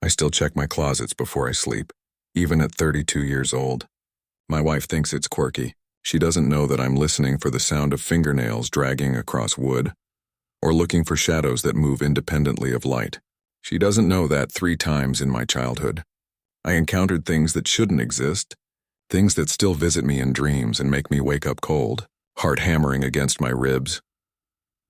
I still check my closets before I sleep, even at 32 years old. My wife thinks it's quirky. She doesn't know that I'm listening for the sound of fingernails dragging across wood, or looking for shadows that move independently of light. She doesn't know that 3 times in my childhood, I encountered things that shouldn't exist, things that still visit me in dreams and make me wake up cold, heart hammering against my ribs.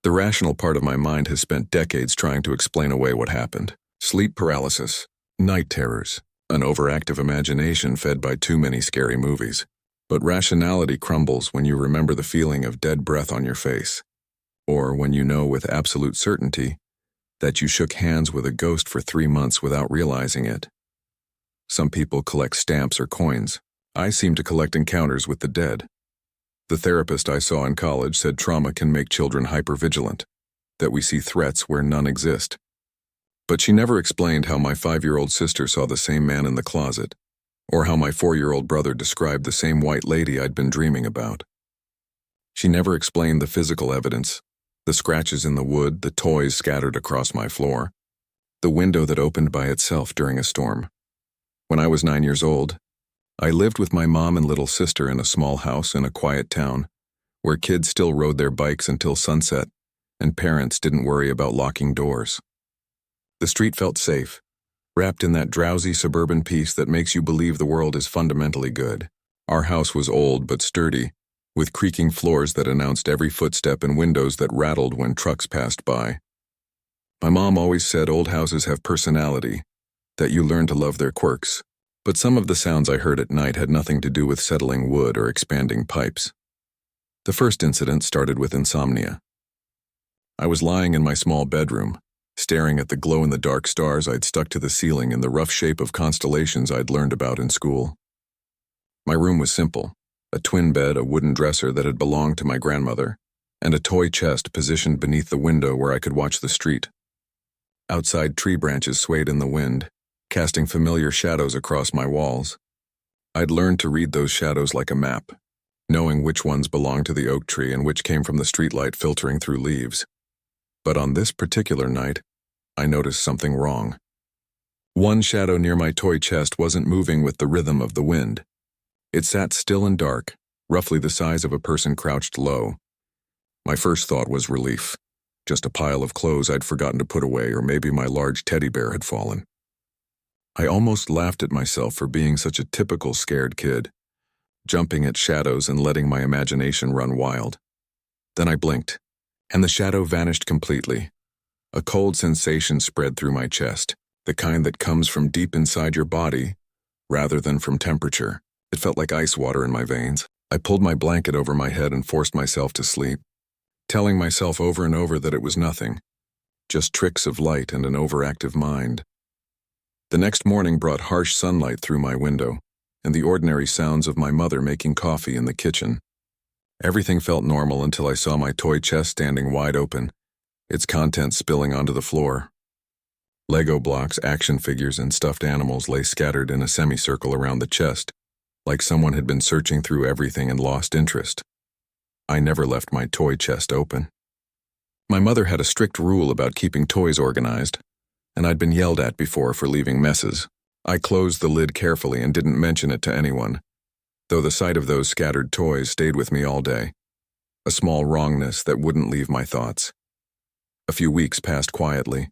The rational part of my mind has spent decades trying to explain away what happened. Sleep paralysis, night terrors, an overactive imagination fed by too many scary movies. But rationality crumbles when you remember the feeling of dead breath on your face, or when you know with absolute certainty that you shook hands with a ghost for 3 months without realizing it. Some people collect stamps or coins. I seem to collect encounters with the dead. The therapist I saw in college said trauma can make children hypervigilant, that we see threats where none exist. But she never explained how my 5-year-old sister saw the same man in the closet, or how my 4-year-old brother described the same white lady I'd been dreaming about. She never explained the physical evidence, the scratches in the wood, the toys scattered across my floor, the window that opened by itself during a storm. When I was 9 years old, I lived with my mom and little sister in a small house in a quiet town, where kids still rode their bikes until sunset, and parents didn't worry about locking doors. The street felt safe, wrapped in that drowsy suburban peace that makes you believe the world is fundamentally good. Our house was old but sturdy, with creaking floors that announced every footstep and windows that rattled when trucks passed by. My mom always said old houses have personality, that you learn to love their quirks, but some of the sounds I heard at night had nothing to do with settling wood or expanding pipes. The first incident started with insomnia. I was lying in my small bedroom, staring at the glow-in-the-dark stars I'd stuck to the ceiling and the rough shape of constellations I'd learned about in school. My room was simple, a twin bed, a wooden dresser that had belonged to my grandmother, and a toy chest positioned beneath the window where I could watch the street. Outside, tree branches swayed in the wind, casting familiar shadows across my walls. I'd learned to read those shadows like a map, knowing which ones belonged to the oak tree and which came from the streetlight filtering through leaves. But on this particular night, I noticed something wrong. One shadow near my toy chest wasn't moving with the rhythm of the wind. It sat still and dark, roughly the size of a person crouched low. My first thought was relief. Just a pile of clothes I'd forgotten to put away, or maybe my large teddy bear had fallen. I almost laughed at myself for being such a typical scared kid, jumping at shadows and letting my imagination run wild. Then I blinked, and the shadow vanished completely. A cold sensation spread through my chest, the kind that comes from deep inside your body, rather than from temperature. It felt like ice water in my veins. I pulled my blanket over my head and forced myself to sleep, telling myself over and over that it was nothing, just tricks of light and an overactive mind. The next morning brought harsh sunlight through my window, and the ordinary sounds of my mother making coffee in the kitchen. Everything felt normal until I saw my toy chest standing wide open, its contents spilling onto the floor. Lego blocks, action figures, and stuffed animals lay scattered in a semicircle around the chest, like someone had been searching through everything and lost interest. I never left my toy chest open. My mother had a strict rule about keeping toys organized, and I'd been yelled at before for leaving messes. I closed the lid carefully and didn't mention it to anyone, though the sight of those scattered toys stayed with me all day, a small wrongness that wouldn't leave my thoughts. A few weeks passed quietly.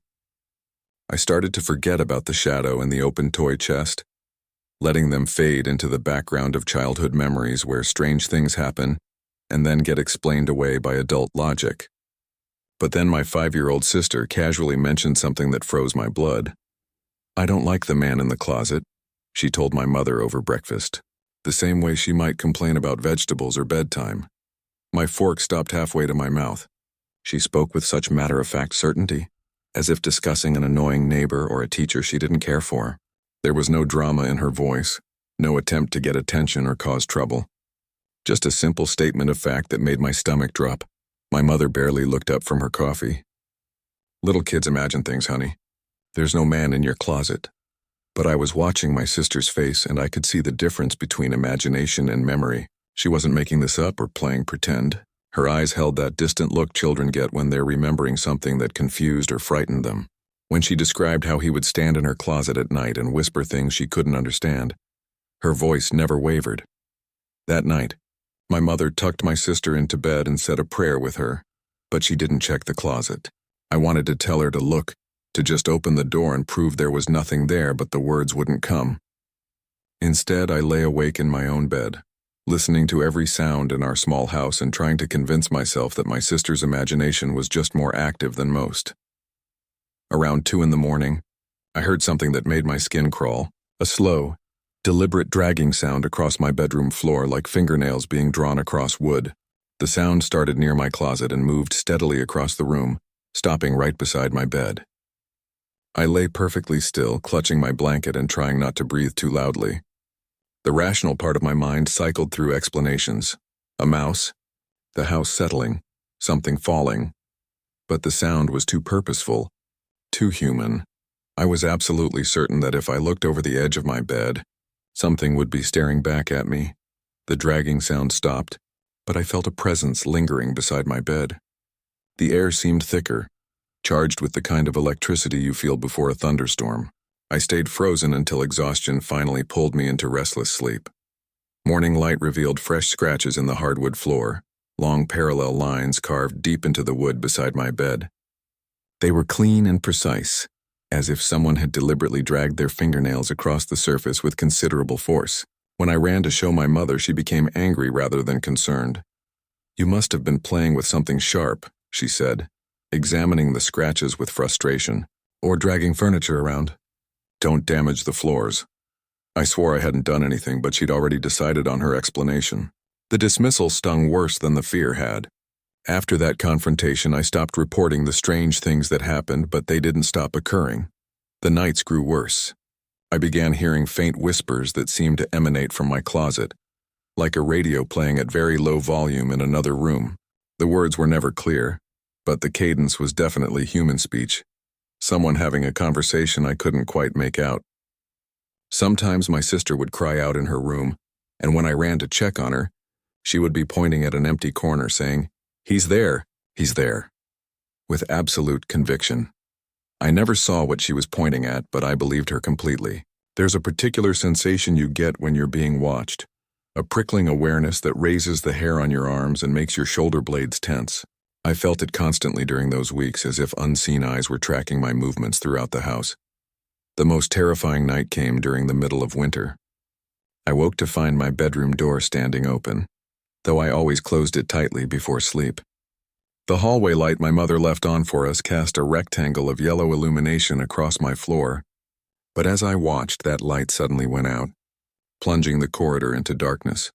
I started to forget about the shadow and the open toy chest, letting them fade into the background of childhood memories where strange things happen and then get explained away by adult logic. But then my 5-year-old sister casually mentioned something that froze my blood. "I don't like the man in the closet," she told my mother over breakfast, the same way she might complain about vegetables or bedtime. My fork stopped halfway to my mouth. She spoke with such matter-of-fact certainty, as if discussing an annoying neighbor or a teacher she didn't care for. There was no drama in her voice, no attempt to get attention or cause trouble. Just a simple statement of fact that made my stomach drop. My mother barely looked up from her coffee. "Little kids imagine things, honey. There's no man in your closet." But I was watching my sister's face, and I could see the difference between imagination and memory. She wasn't making this up or playing pretend. Her eyes held that distant look children get when they're remembering something that confused or frightened them. When she described how he would stand in her closet at night and whisper things she couldn't understand, her voice never wavered. That night, my mother tucked my sister into bed and said a prayer with her, but she didn't check the closet. I wanted to tell her to look, to just open the door and prove there was nothing there, but the words wouldn't come. Instead, I lay awake in my own bed, listening to every sound in our small house and trying to convince myself that my sister's imagination was just more active than most. Around 2 a.m, I heard something that made my skin crawl, a slow, deliberate dragging sound across my bedroom floor like fingernails being drawn across wood. The sound started near my closet and moved steadily across the room, stopping right beside my bed. I lay perfectly still, clutching my blanket and trying not to breathe too loudly. The rational part of my mind cycled through explanations. A mouse, the house settling, something falling. But the sound was too purposeful, too human. I was absolutely certain that if I looked over the edge of my bed, something would be staring back at me. The dragging sound stopped, but I felt a presence lingering beside my bed. The air seemed thicker, charged with the kind of electricity you feel before a thunderstorm. I stayed frozen until exhaustion finally pulled me into restless sleep. Morning light revealed fresh scratches in the hardwood floor, long parallel lines carved deep into the wood beside my bed. They were clean and precise, as if someone had deliberately dragged their fingernails across the surface with considerable force. When I ran to show my mother, she became angry rather than concerned. "You must have been playing with something sharp," she said, examining the scratches with frustration. "Or dragging furniture around. Don't damage the floors." I swore I hadn't done anything, but she'd already decided on her explanation. The dismissal stung worse than the fear had. After that confrontation, I stopped reporting the strange things that happened, but they didn't stop occurring. The nights grew worse. I began hearing faint whispers that seemed to emanate from my closet, like a radio playing at very low volume in another room. The words were never clear, but the cadence was definitely human speech. Someone having a conversation I couldn't quite make out. Sometimes my sister would cry out in her room, and when I ran to check on her, she would be pointing at an empty corner saying, "He's there, he's there," with absolute conviction. I never saw what she was pointing at, but I believed her completely. There's a particular sensation you get when you're being watched, a prickling awareness that raises the hair on your arms and makes your shoulder blades tense. I felt it constantly during those weeks, as if unseen eyes were tracking my movements throughout the house. The most terrifying night came during the middle of winter. I woke to find my bedroom door standing open, though I always closed it tightly before sleep. The hallway light my mother left on for us cast a rectangle of yellow illumination across my floor, but as I watched, that light suddenly went out, plunging the corridor into darkness.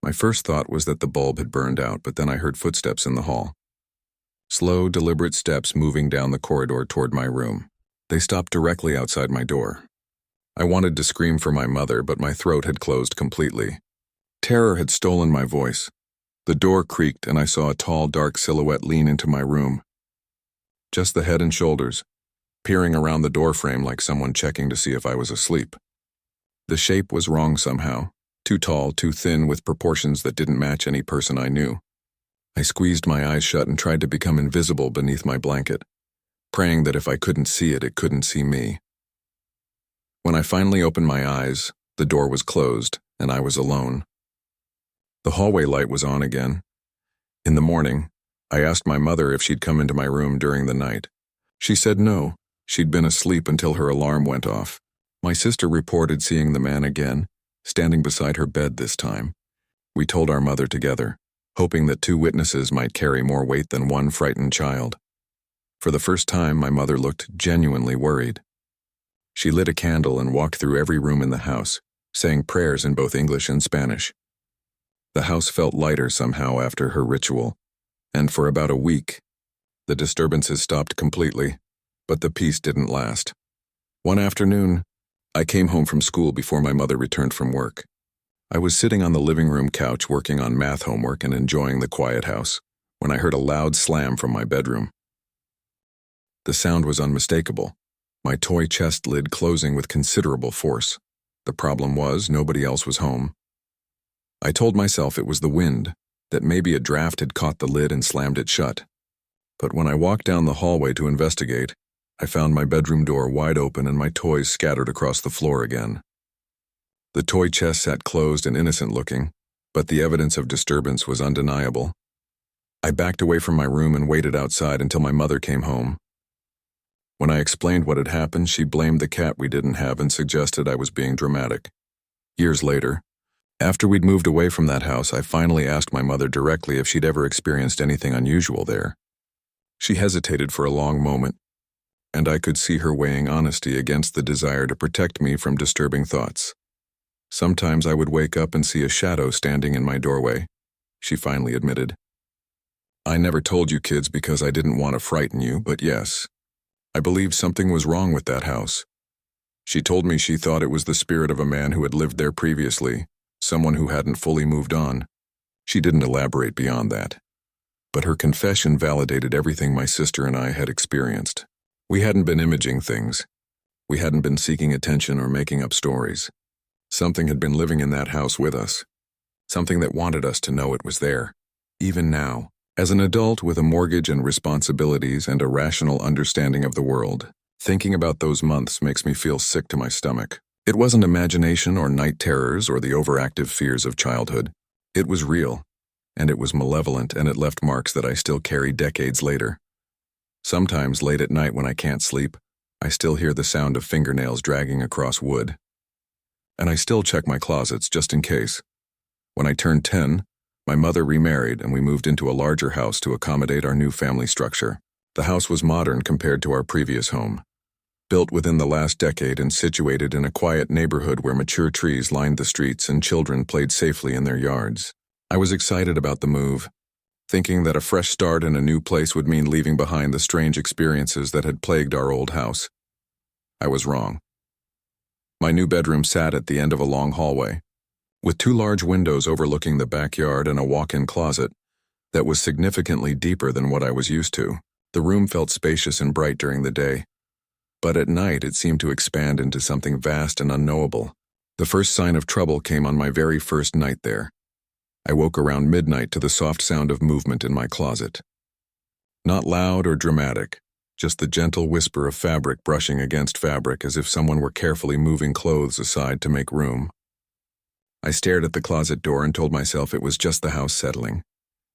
My first thought was that the bulb had burned out, but then I heard footsteps in the hall. Slow, deliberate steps moving down the corridor toward my room. They stopped directly outside my door. I wanted to scream for my mother, but my throat had closed completely. Terror had stolen my voice. The door creaked, and I saw a tall, dark silhouette lean into my room. Just the head and shoulders, peering around the doorframe like someone checking to see if I was asleep. The shape was wrong somehow, too tall, too thin, with proportions that didn't match any person I knew. I squeezed my eyes shut and tried to become invisible beneath my blanket, praying that if I couldn't see it, it couldn't see me. When I finally opened my eyes, the door was closed, and I was alone. The hallway light was on again. In the morning, I asked my mother if she'd come into my room during the night. She said no, she'd been asleep until her alarm went off. My sister reported seeing the man again, standing beside her bed this time. We told our mother together, hoping that 2 witnesses might carry more weight than one frightened child. For the first time, my mother looked genuinely worried. She lit a candle and walked through every room in the house, saying prayers in both English and Spanish. The house felt lighter somehow after her ritual, and for about a week, the disturbances stopped completely, but the peace didn't last. One afternoon, I came home from school before my mother returned from work. I was sitting on the living room couch working on math homework and enjoying the quiet house, when I heard a loud slam from my bedroom. The sound was unmistakable, my toy chest lid closing with considerable force. The problem was, nobody else was home. I told myself it was the wind, that maybe a draft had caught the lid and slammed it shut. But when I walked down the hallway to investigate, I found my bedroom door wide open and my toys scattered across the floor again. The toy chest sat closed and innocent-looking, but the evidence of disturbance was undeniable. I backed away from my room and waited outside until my mother came home. When I explained what had happened, she blamed the cat we didn't have and suggested I was being dramatic. Years later, after we'd moved away from that house, I finally asked my mother directly if she'd ever experienced anything unusual there. She hesitated for a long moment, and I could see her weighing honesty against the desire to protect me from disturbing thoughts. Sometimes I would wake up and see a shadow standing in my doorway, she finally admitted. I never told you kids because I didn't want to frighten you, but yes, I believed something was wrong with that house. She told me she thought it was the spirit of a man who had lived there previously, someone who hadn't fully moved on. She didn't elaborate beyond that. But her confession validated everything my sister and I had experienced. We hadn't been imaging things. We hadn't been seeking attention or making up stories. Something had been living in that house with us. Something that wanted us to know it was there. Even now, as an adult with a mortgage and responsibilities and a rational understanding of the world, thinking about those months makes me feel sick to my stomach. It wasn't imagination or night terrors or the overactive fears of childhood. It was real, and it was malevolent, and it left marks that I still carry decades later. Sometimes late at night when I can't sleep, I still hear the sound of fingernails dragging across wood. And I still check my closets just in case. When I turned 10, my mother remarried and we moved into a larger house to accommodate our new family structure. The house was modern compared to our previous home. Built within the last decade and situated in a quiet neighborhood where mature trees lined the streets and children played safely in their yards. I was excited about the move, thinking that a fresh start in a new place would mean leaving behind the strange experiences that had plagued our old house. I was wrong. My new bedroom sat at the end of a long hallway, with 2 large windows overlooking the backyard and a walk-in closet that was significantly deeper than what I was used to. The room felt spacious and bright during the day, but at night it seemed to expand into something vast and unknowable. The first sign of trouble came on my very first night there. I woke around midnight to the soft sound of movement in my closet. Not loud or dramatic, just the gentle whisper of fabric brushing against fabric as if someone were carefully moving clothes aside to make room. I stared at the closet door and told myself it was just the house settling,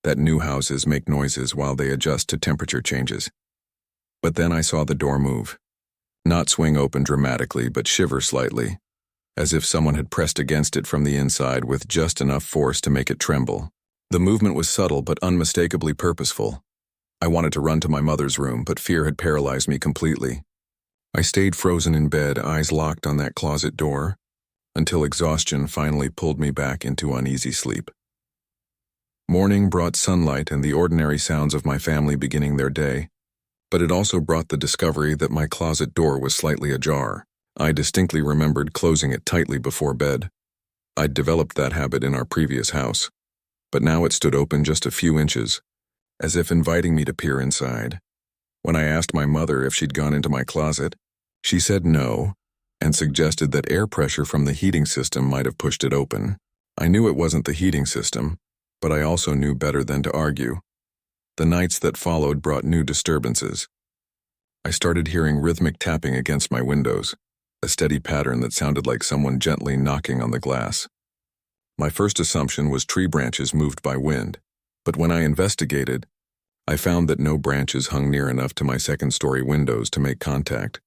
that new houses make noises while they adjust to temperature changes. But then I saw the door move. Not swing open dramatically, but shiver slightly, as if someone had pressed against it from the inside with just enough force to make it tremble. The movement was subtle but unmistakably purposeful. I wanted to run to my mother's room, but fear had paralyzed me completely. I stayed frozen in bed, eyes locked on that closet door, until exhaustion finally pulled me back into uneasy sleep. Morning brought sunlight and the ordinary sounds of my family beginning their day, but it also brought the discovery that my closet door was slightly ajar. I distinctly remembered closing it tightly before bed. I'd developed that habit in our previous house, but now it stood open just a few inches, as if inviting me to peer inside. When I asked my mother if she'd gone into my closet, she said no, and suggested that air pressure from the heating system might have pushed it open. I knew it wasn't the heating system, but I also knew better than to argue. The nights that followed brought new disturbances. I started hearing rhythmic tapping against my windows, a steady pattern that sounded like someone gently knocking on the glass. My first assumption was tree branches moved by wind, but when I investigated, I found that no branches hung near enough to my second-story windows to make contact.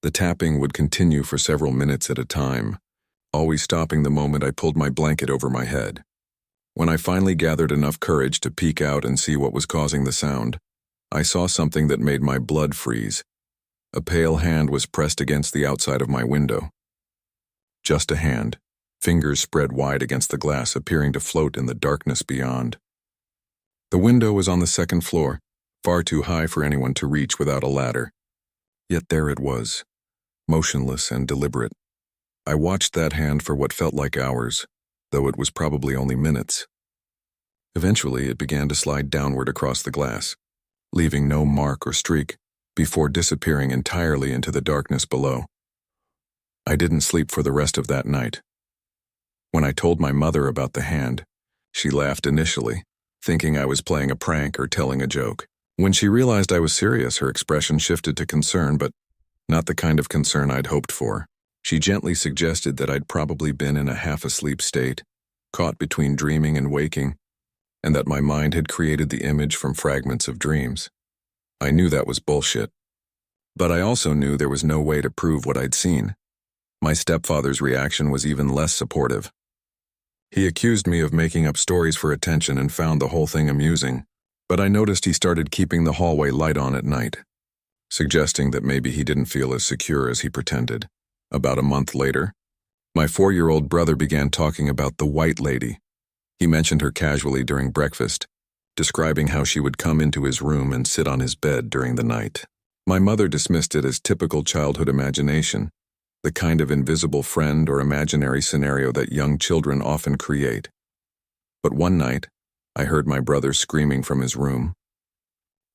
The tapping would continue for several minutes at a time, always stopping the moment I pulled my blanket over my head. When I finally gathered enough courage to peek out and see what was causing the sound, I saw something that made my blood freeze. A pale hand was pressed against the outside of my window. Just a hand, fingers spread wide against the glass, appearing to float in the darkness beyond. The window was on the second floor, far too high for anyone to reach without a ladder. Yet there it was, motionless and deliberate. I watched that hand for what felt like hours, though it was probably only minutes. Eventually, it began to slide downward across the glass, leaving no mark or streak, before disappearing entirely into the darkness below. I didn't sleep for the rest of that night. When I told my mother about the hand, she laughed initially, thinking I was playing a prank or telling a joke. When she realized I was serious, her expression shifted to concern, but not the kind of concern I'd hoped for. She gently suggested that I'd probably been in a half-asleep state, caught between dreaming and waking, and that my mind had created the image from fragments of dreams. I knew that was bullshit. But I also knew there was no way to prove what I'd seen. My stepfather's reaction was even less supportive. He accused me of making up stories for attention and found the whole thing amusing, but I noticed he started keeping the hallway light on at night, suggesting that maybe he didn't feel as secure as he pretended. About a month later, my 4-year-old brother began talking about the White Lady. He mentioned her casually during breakfast, describing how she would come into his room and sit on his bed during the night. My mother dismissed it as typical childhood imagination, the kind of invisible friend or imaginary scenario that young children often create. But one night, I heard my brother screaming from his room.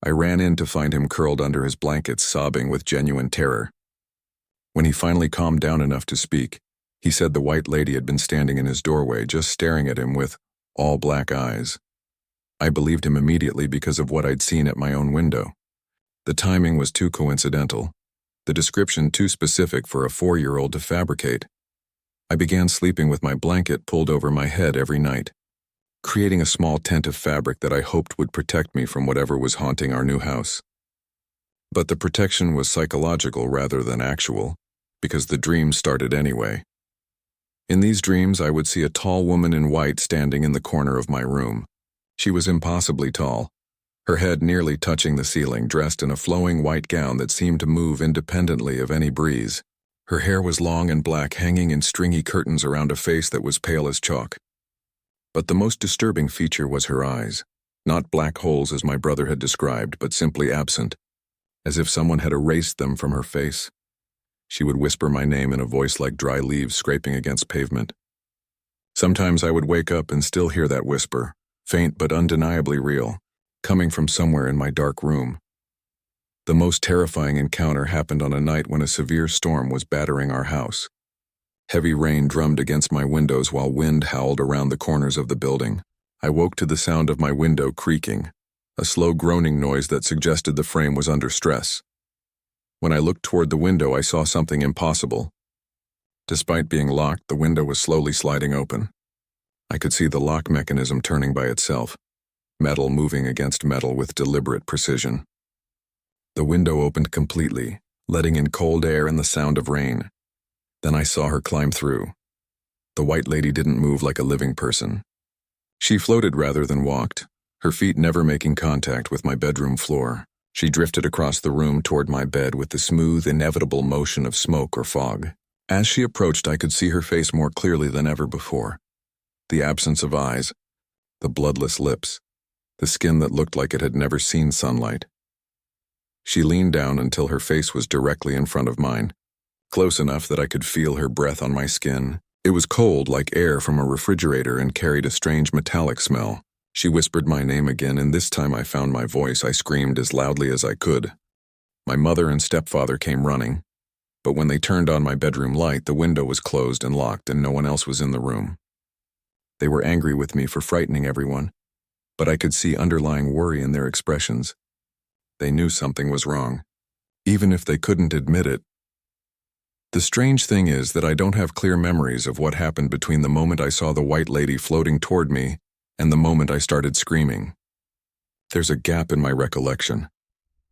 I ran in to find him curled under his blankets, sobbing with genuine terror. When he finally calmed down enough to speak, he said the White Lady had been standing in his doorway, just staring at him with all black eyes. I believed him immediately because of what I'd seen at my own window. The timing was too coincidental, the description too specific for a 4-year-old to fabricate. I began sleeping with my blanket pulled over my head every night, creating a small tent of fabric that I hoped would protect me from whatever was haunting our new house. But the protection was psychological rather than actual, because the dreams started anyway. In these dreams, I would see a tall woman in white standing in the corner of my room. She was impossibly tall, her head nearly touching the ceiling, dressed in a flowing white gown that seemed to move independently of any breeze. Her hair was long and black, hanging in stringy curtains around a face that was pale as chalk. But the most disturbing feature was her eyes, not black holes as my brother had described, but simply absent, as if someone had erased them from her face. She would whisper my name in a voice like dry leaves scraping against pavement. Sometimes I would wake up and still hear that whisper, faint but undeniably real, coming from somewhere in my dark room. The most terrifying encounter happened on a night when a severe storm was battering our house. Heavy rain drummed against my windows while wind howled around the corners of the building. I woke to the sound of my window creaking, a slow groaning noise that suggested the frame was under stress. When I looked toward the window, I saw something impossible. Despite being locked, the window was slowly sliding open. I could see the lock mechanism turning by itself, metal moving against metal with deliberate precision. The window opened completely, letting in cold air and the sound of rain. Then I saw her climb through. The White Lady didn't move like a living person. She floated rather than walked, her feet never making contact with my bedroom floor. She drifted across the room toward my bed with the smooth, inevitable motion of smoke or fog. As she approached, I could see her face more clearly than ever before. The absence of eyes, the bloodless lips, the skin that looked like it had never seen sunlight. She leaned down until her face was directly in front of mine, close enough that I could feel her breath on my skin. It was cold like air from a refrigerator and carried a strange metallic smell. She whispered my name again, and this time I found my voice. I screamed as loudly as I could. My mother and stepfather came running, but when they turned on my bedroom light, the window was closed and locked and no one else was in the room. They were angry with me for frightening everyone, but I could see underlying worry in their expressions. They knew something was wrong, even if they couldn't admit it. The strange thing is that I don't have clear memories of what happened between the moment I saw the White Lady floating toward me and the moment I started screaming. There's a gap in my recollection,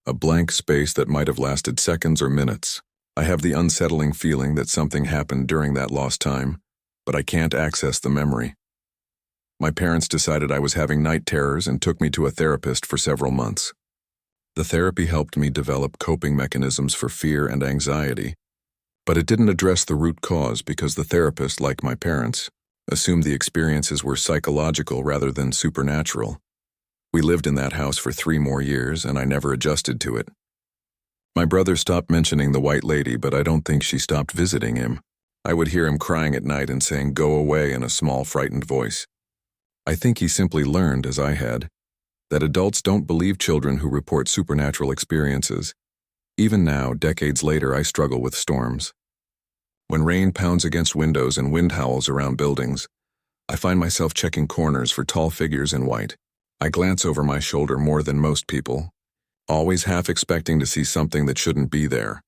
a blank space that might have lasted seconds or minutes. I have the unsettling feeling that something happened during that lost time, but I can't access the memory. My parents decided I was having night terrors and took me to a therapist for several months. The therapy helped me develop coping mechanisms for fear and anxiety, but it didn't address the root cause because the therapist, like my parents, assumed the experiences were psychological rather than supernatural. We lived in that house for 3 more years, and I never adjusted to it. My brother stopped mentioning the White Lady, but I don't think she stopped visiting him. I would hear him crying at night and saying, "Go away," in a small, frightened voice. I think he simply learned, as I had, that adults don't believe children who report supernatural experiences. Even now, decades later, I struggle with storms. When rain pounds against windows and wind howls around buildings, I find myself checking corners for tall figures in white. I glance over my shoulder more than most people, always half expecting to see something that shouldn't be there.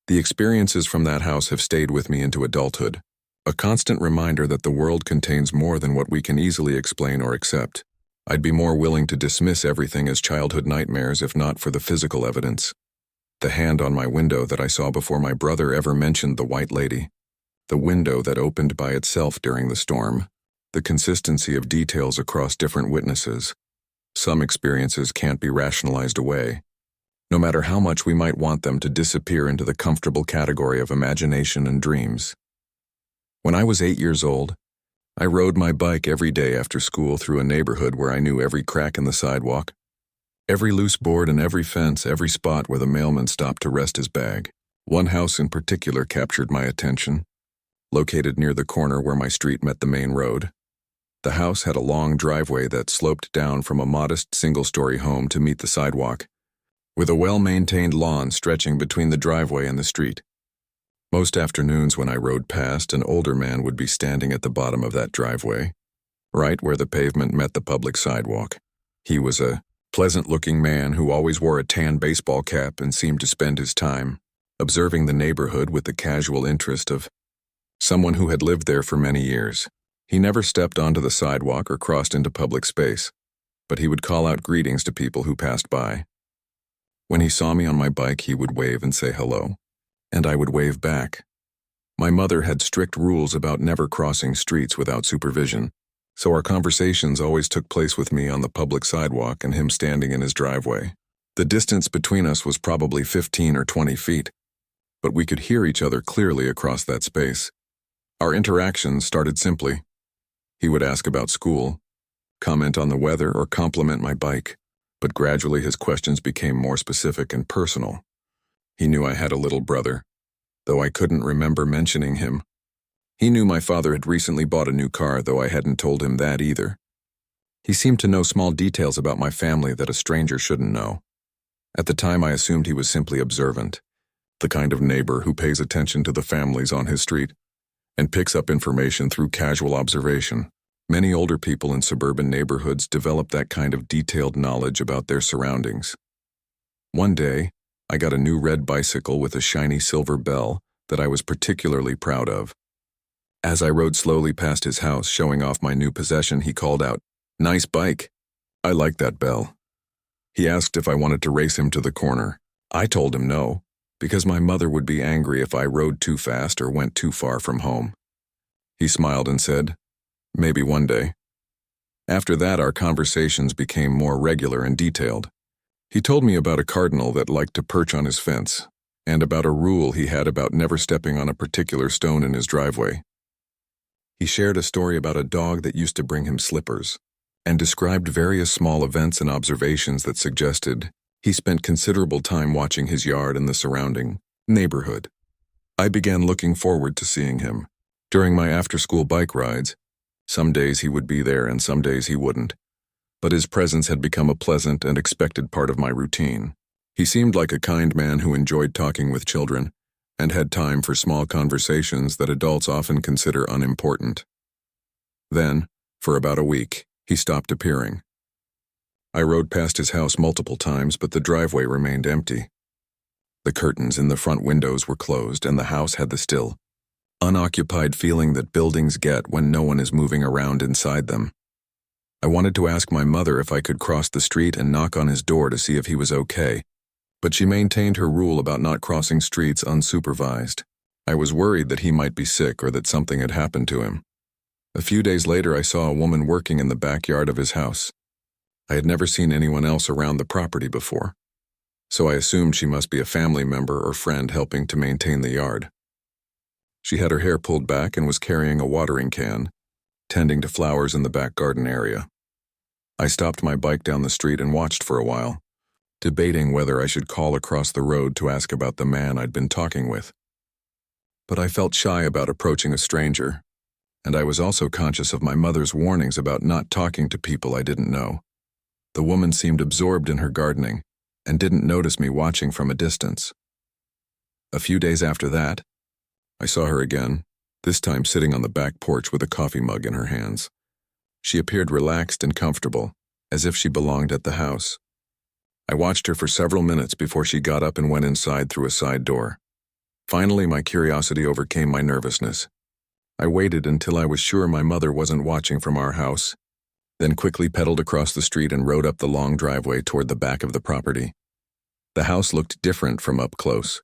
The experiences from that house have stayed with me into adulthood, a constant reminder that the world contains more than what we can easily explain or accept. I'd be more willing to dismiss everything as childhood nightmares if not for the physical evidence. The hand on my window that I saw before my brother ever mentioned the White Lady. The window that opened by itself during the storm. The consistency of details across different witnesses. Some experiences can't be rationalized away, no matter how much we might want them to disappear into the comfortable category of imagination and dreams. When I was 8 years old, I rode my bike every day after school through a neighborhood where I knew every crack in the sidewalk, every loose board and every fence, every spot where the mailman stopped to rest his bag. One house in particular captured my attention, located near the corner where my street met the main road. The house had a long driveway that sloped down from a modest single-story home to meet the sidewalk, with a well-maintained lawn stretching between the driveway and the street. Most afternoons when I rode past, an older man would be standing at the bottom of that driveway, right where the pavement met the public sidewalk. He was a pleasant-looking man who always wore a tan baseball cap and seemed to spend his time observing the neighborhood with the casual interest of someone who had lived there for many years. He never stepped onto the sidewalk or crossed into public space, but he would call out greetings to people who passed by. When he saw me on my bike, he would wave and say hello, and I would wave back. My mother had strict rules about never crossing streets without supervision, so our conversations always took place with me on the public sidewalk and him standing in his driveway. The distance between us was probably 15 or 20 feet, but we could hear each other clearly across that space. Our interactions started simply. He would ask about school, comment on the weather, or compliment my bike, but gradually his questions became more specific and personal. He knew I had a little brother, though I couldn't remember mentioning him. He knew my father had recently bought a new car, though I hadn't told him that either. He seemed to know small details about my family that a stranger shouldn't know. At the time, I assumed he was simply observant, the kind of neighbor who pays attention to the families on his street and picks up information through casual observation. Many older people in suburban neighborhoods develop that kind of detailed knowledge about their surroundings. One day, I got a new red bicycle with a shiny silver bell that I was particularly proud of. As I rode slowly past his house showing off my new possession, he called out, "Nice bike. I like that bell." He asked if I wanted to race him to the corner. I told him no, because my mother would be angry if I rode too fast or went too far from home. He smiled and said, "Maybe one day." After that, our conversations became more regular and detailed. He told me about a cardinal that liked to perch on his fence, and about a rule he had about never stepping on a particular stone in his driveway. He shared a story about a dog that used to bring him slippers, and described various small events and observations that suggested he spent considerable time watching his yard and the surrounding neighborhood. I began looking forward to seeing him. During my after-school bike rides, some days he would be there and some days he wouldn't, but his presence had become a pleasant and expected part of my routine. He seemed like a kind man who enjoyed talking with children and had time for small conversations that adults often consider unimportant. Then, for about a week, he stopped appearing. I rode past his house multiple times, but the driveway remained empty. The curtains in the front windows were closed, and the house had the still, unoccupied feeling that buildings get when no one is moving around inside them. I wanted to ask my mother if I could cross the street and knock on his door to see if he was okay, but she maintained her rule about not crossing streets unsupervised. I was worried that he might be sick or that something had happened to him. A few days later, I saw a woman working in the backyard of his house. I had never seen anyone else around the property before, so I assumed she must be a family member or friend helping to maintain the yard. She had her hair pulled back and was carrying a watering can, tending to flowers in the back garden area. I stopped my bike down the street and watched for a while, debating whether I should call across the road to ask about the man I'd been talking with. But I felt shy about approaching a stranger, and I was also conscious of my mother's warnings about not talking to people I didn't know. The woman seemed absorbed in her gardening and didn't notice me watching from a distance. A few days after that, I saw her again, this time sitting on the back porch with a coffee mug in her hands. She appeared relaxed and comfortable, as if she belonged at the house. I watched her for several minutes before she got up and went inside through a side door. Finally, my curiosity overcame my nervousness. I waited until I was sure my mother wasn't watching from our house, then quickly pedaled across the street and rode up the long driveway toward the back of the property. The house looked different from up close,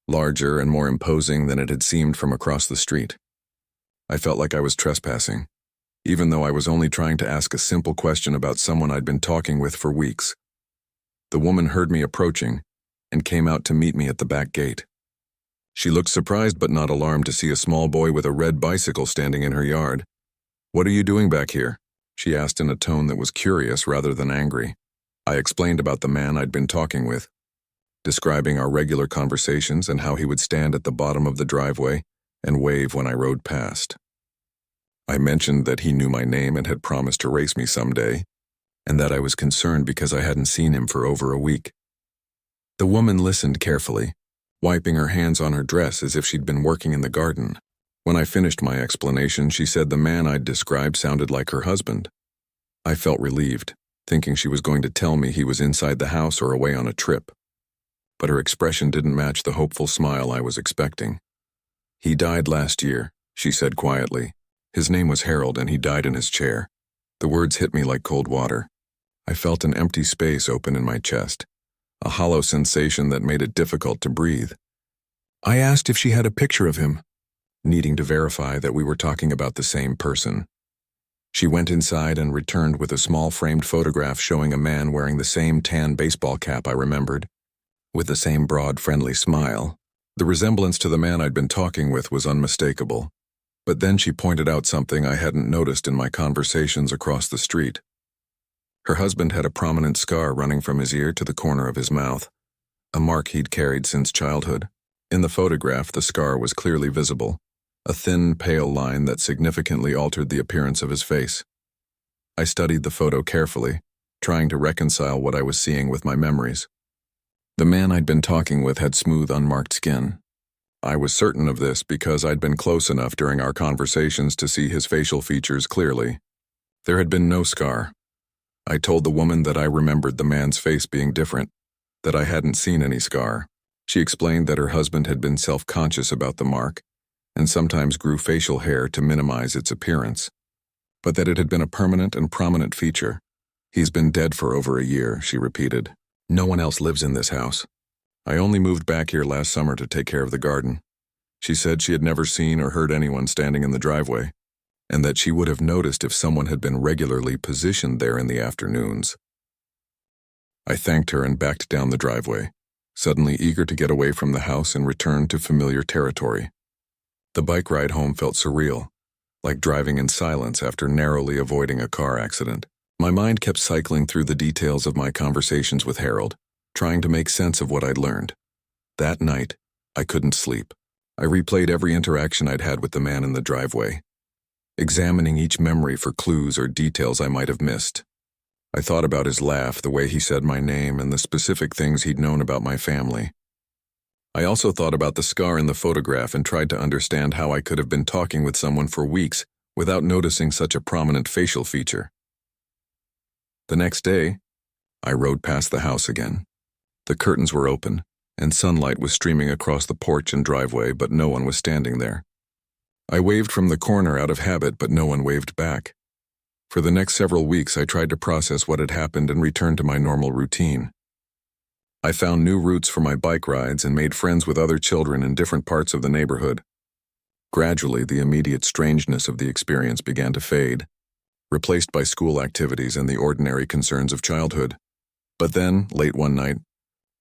larger and more imposing than it had seemed from across the street. I felt like I was trespassing, even though I was only trying to ask a simple question about someone I'd been talking with for weeks. The woman heard me approaching and came out to meet me at the back gate. She looked surprised but not alarmed to see a small boy with a red bicycle standing in her yard. "What are you doing back here?" she asked in a tone that was curious rather than angry. I explained about the man I'd been talking with, describing our regular conversations and how he would stand at the bottom of the driveway and wave when I rode past. I mentioned that he knew my name and had promised to race me someday, and that I was concerned because I hadn't seen him for over a week. The woman listened carefully, wiping her hands on her dress as if she'd been working in the garden. When I finished my explanation, she said the man I'd described sounded like her husband. I felt relieved, thinking she was going to tell me he was inside the house or away on a trip. But her expression didn't match the hopeful smile I was expecting. "He died last year," she said quietly. "His name was Harold and he died in his chair." The words hit me like cold water. I felt an empty space open in my chest, a hollow sensation that made it difficult to breathe. I asked if she had a picture of him, needing to verify that we were talking about the same person. She went inside and returned with a small framed photograph showing a man wearing the same tan baseball cap I remembered, with the same broad, friendly smile. The resemblance to the man I'd been talking with was unmistakable. But then she pointed out something I hadn't noticed in my conversations across the street. Her husband had a prominent scar running from his ear to the corner of his mouth, a mark he'd carried since childhood. In the photograph, the scar was clearly visible, a thin, pale line that significantly altered the appearance of his face. I studied the photo carefully, trying to reconcile what I was seeing with my memories. The man I'd been talking with had smooth, unmarked skin. I was certain of this because I'd been close enough during our conversations to see his facial features clearly. There had been no scar. I told the woman that I remembered the man's face being different, that I hadn't seen any scar. She explained that her husband had been self-conscious about the mark and sometimes grew facial hair to minimize its appearance, but that it had been a permanent and prominent feature. "He's been dead for over a year," she repeated. "No one else lives in this house. I only moved back here last summer to take care of the garden." She said she had never seen or heard anyone standing in the driveway, and that she would have noticed if someone had been regularly positioned there in the afternoons. I thanked her and backed down the driveway, suddenly eager to get away from the house and return to familiar territory. The bike ride home felt surreal, like driving in silence after narrowly avoiding a car accident. My mind kept cycling through the details of my conversations with Harold, trying to make sense of what I'd learned. That night, I couldn't sleep. I replayed every interaction I'd had with the man in the driveway, examining each memory for clues or details I might have missed. I thought about his laugh, the way he said my name, and the specific things he'd known about my family. I also thought about the scar in the photograph and tried to understand how I could have been talking with someone for weeks without noticing such a prominent facial feature. The next day, I rode past the house again. The curtains were open, and sunlight was streaming across the porch and driveway, but no one was standing there. I waved from the corner out of habit, but no one waved back. For the next several weeks, I tried to process what had happened and return to my normal routine. I found new routes for my bike rides and made friends with other children in different parts of the neighborhood. Gradually, the immediate strangeness of the experience began to fade, replaced by school activities and the ordinary concerns of childhood. But then, late one night,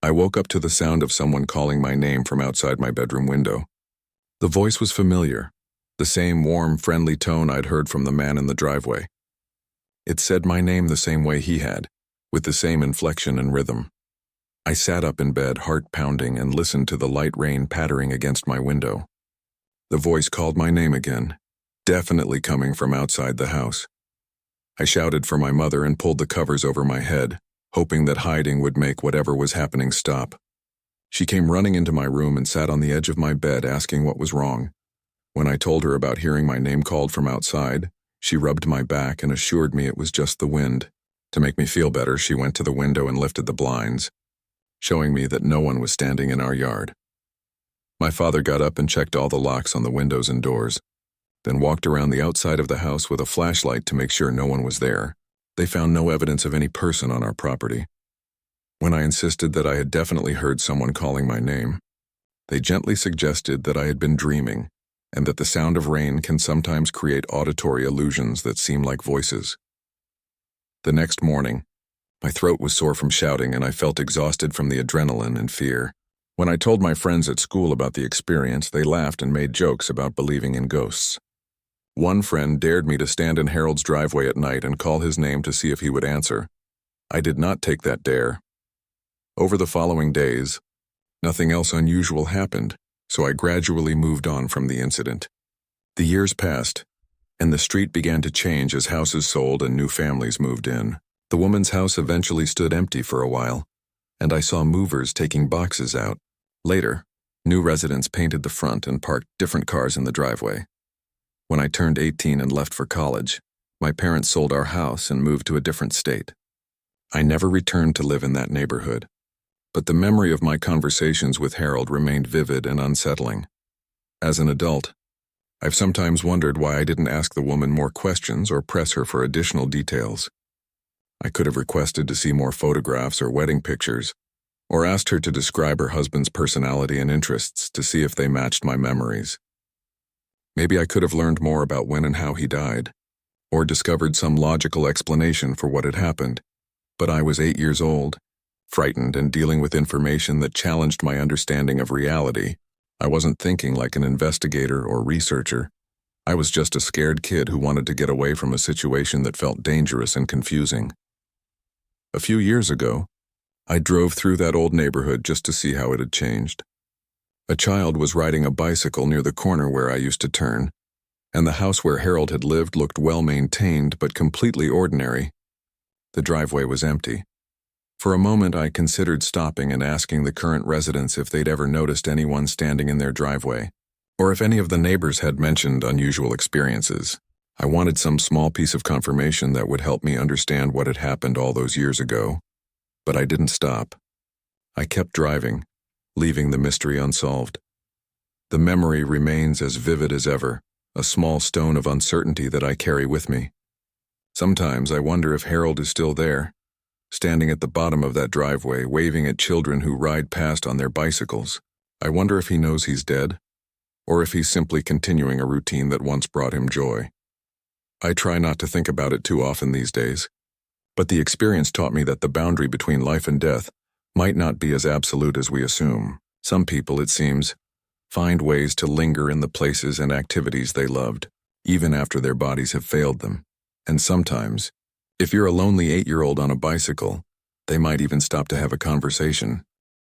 I woke up to the sound of someone calling my name from outside my bedroom window. The voice was familiar, the same warm, friendly tone I'd heard from the man in the driveway. It said my name the same way he had, with the same inflection and rhythm. I sat up in bed, heart pounding, and listened to the light rain pattering against my window. The voice called my name again, definitely coming from outside the house. I shouted for my mother and pulled the covers over my head, hoping that hiding would make whatever was happening stop. She came running into my room and sat on the edge of my bed asking what was wrong. When I told her about hearing my name called from outside, she rubbed my back and assured me it was just the wind. To make me feel better, she went to the window and lifted the blinds, showing me that no one was standing in our yard. My father got up and checked all the locks on the windows and doors, then walked around the outside of the house with a flashlight to make sure no one was there. They found no evidence of any person on our property. When I insisted that I had definitely heard someone calling my name, they gently suggested that I had been dreaming and that the sound of rain can sometimes create auditory illusions that seem like voices. The next morning, my throat was sore from shouting and I felt exhausted from the adrenaline and fear. When I told my friends at school about the experience, they laughed and made jokes about believing in ghosts. One friend dared me to stand in Harold's driveway at night and call his name to see if he would answer. I did not take that dare. Over the following days, nothing else unusual happened, so I gradually moved on from the incident. The years passed, and the street began to change as houses sold and new families moved in. The woman's house eventually stood empty for a while, and I saw movers taking boxes out. Later, new residents painted the front and parked different cars in the driveway. When I turned 18 and left for college, my parents sold our house and moved to a different state. I never returned to live in that neighborhood, but the memory of my conversations with Harold remained vivid and unsettling. As an adult, I've sometimes wondered why I didn't ask the woman more questions or press her for additional details. I could have requested to see more photographs or wedding pictures, or asked her to describe her husband's personality and interests to see if they matched my memories. Maybe I could have learned more about when and how he died, or discovered some logical explanation for what had happened, but I was 8 years old, frightened and dealing with information that challenged my understanding of reality. I wasn't thinking like an investigator or researcher. I was just a scared kid who wanted to get away from a situation that felt dangerous and confusing. A few years ago, I drove through that old neighborhood just to see how it had changed. A child was riding a bicycle near the corner where I used to turn, and the house where Harold had lived looked well-maintained but completely ordinary. The driveway was empty. For a moment, I considered stopping and asking the current residents if they'd ever noticed anyone standing in their driveway, or if any of the neighbors had mentioned unusual experiences. I wanted some small piece of confirmation that would help me understand what had happened all those years ago, but I didn't stop. I kept driving, leaving the mystery unsolved. The memory remains as vivid as ever, a small stone of uncertainty that I carry with me. Sometimes I wonder if Harold is still there, standing at the bottom of that driveway, waving at children who ride past on their bicycles. I wonder if he knows he's dead, or if he's simply continuing a routine that once brought him joy. I try not to think about it too often these days, but the experience taught me that the boundary between life and death might not be as absolute as we assume. Some people, it seems, find ways to linger in the places and activities they loved, even after their bodies have failed them. And sometimes, if you're a lonely 8-year-old on a bicycle, they might even stop to have a conversation.